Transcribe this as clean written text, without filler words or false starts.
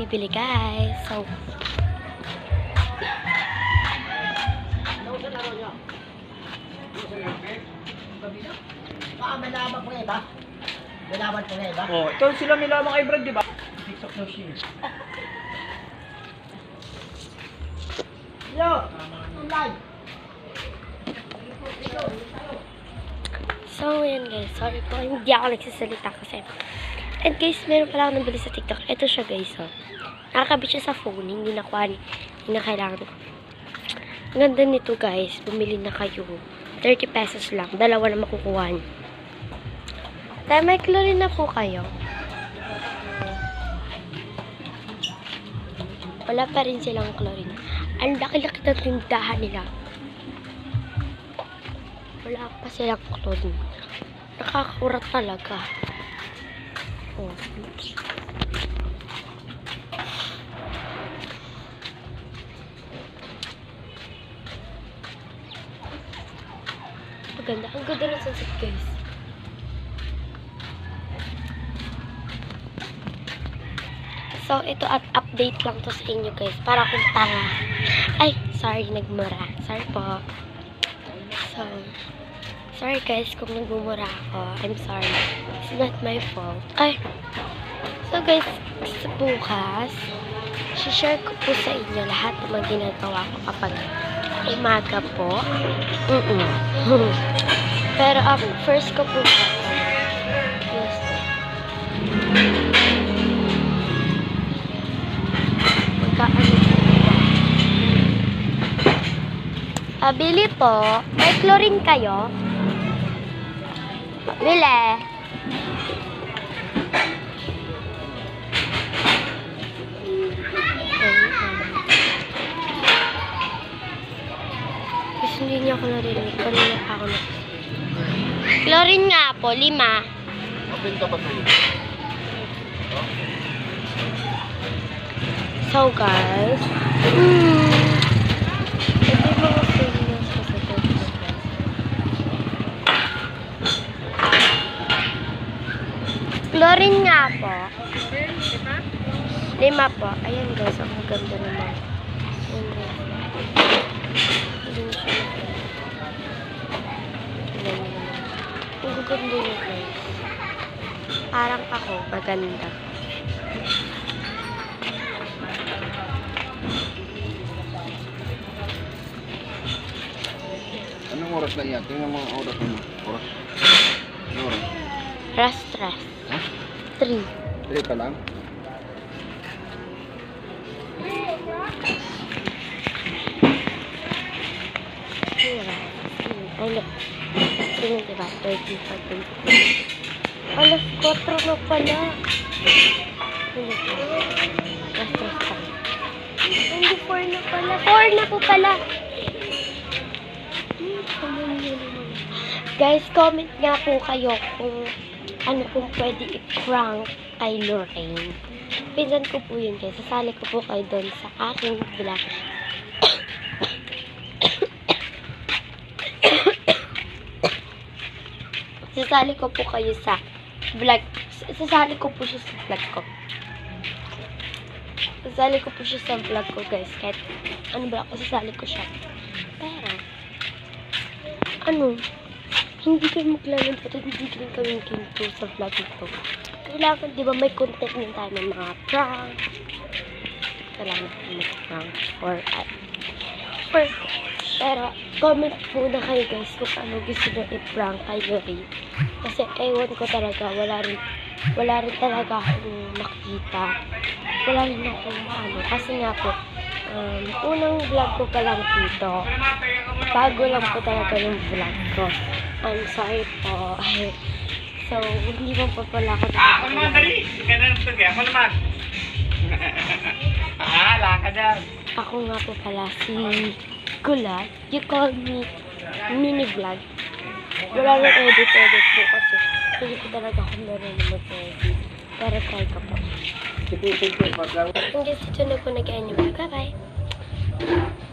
bibili, guys. So, May laban po nga iba? May laban po nga iba? Oh, ito sila may lamang kay Brad, di ba? TikTok daw siya. Yo! Live! so yan guys. Sorry po, hindi ako nagsasalita kasi. And guys, meron pala ako nabili sa TikTok. Ito siya guys, oh. Nakakabit siya sa phone. Hindi na kailangan ko. Ang ganda nito guys. Bumili na kayo. 30 pesos lang. Dalawa na makukuha niyo. Dahil may chlorine na po kayo. Wala pa rin silang chlorine. Ang laki-laki ng tindahan nila. Wala pa silang chlorine. Nakakakurat talaga. Oh. Maganda. Ang ganda ng sunset guys. So, ito at update lang to sa inyo guys. Para kung tanga. Ay, sorry, nagmura. Sorry po. So, sorry guys kung nagmumura ako. I'm sorry. It's not my fault. Ay. So guys, sa bukas, share ko po sa inyo lahat ng mga ginagawa ko kapag umaga po. Pero first ko po yes. Bili po. May chlorine kayo? Bili. Kasi hindi niya ako narinig. Kanina pa ako chlorine nga po, 5. Open ka pa sa'yo. So guys, ito yung mga flavors ko sa Turkish guys. Chlorine nga po. 5 po. Ayan guys, ang ganda naman. Ayan guys. Ayan siya. Ayan naman. Ang ganda niya guys. Parang ako, maganda. Anong oras na yan? Tingnan mo ang oras mo. Oras. Anong oras? Stress. Ha? 3. 3 pa lang? Ano? Sino diba? 30, 40. Alas 4 na pala. Hindi po. Stress pa. Hindi 4 na pala. 4 na po pala. Guys, comment nga po kayo kung ano pong pwede i-prank kay Lorraine. Pinsan ko po yun guys. Sasali ko po kayo doon sa aking vlog. Sasali ko po kayo sa vlog. Sasali ko po siya sa vlog ko. Sasali ko po siya sa vlog ko guys. Kahit ano ba ako, sasali ko siya. Pero, ano, hindi kayo maglalaro at hindi rin kami kinto sa vlog ito. Kailangan, di ba, may content din tayo ng mga prank. Kailangan mag-prank pero, comment muna kayo guys kung ano gusto nyo i-prank kay Lorraine. Kasi, ewan ko talaga, wala rin talaga akong nakita. Wala rin akong ano. Kasi nga po, unang vlog ko pa lang dito. Bago lang po talaga yung vlog ko. I'm sorry po. So, hindi mo pa pala ako Ako naman, dali! Kaya na nagtagay. Ako naman. Laka dyan. Ako nga po pala si Gulat. You call me mini vlog. Wala nang edit po kasi hindi ko talaga ako meron na mag-edit. Pero try ko po. Sige, Hanggang dito na po nag-end yung vlog. Bye-bye!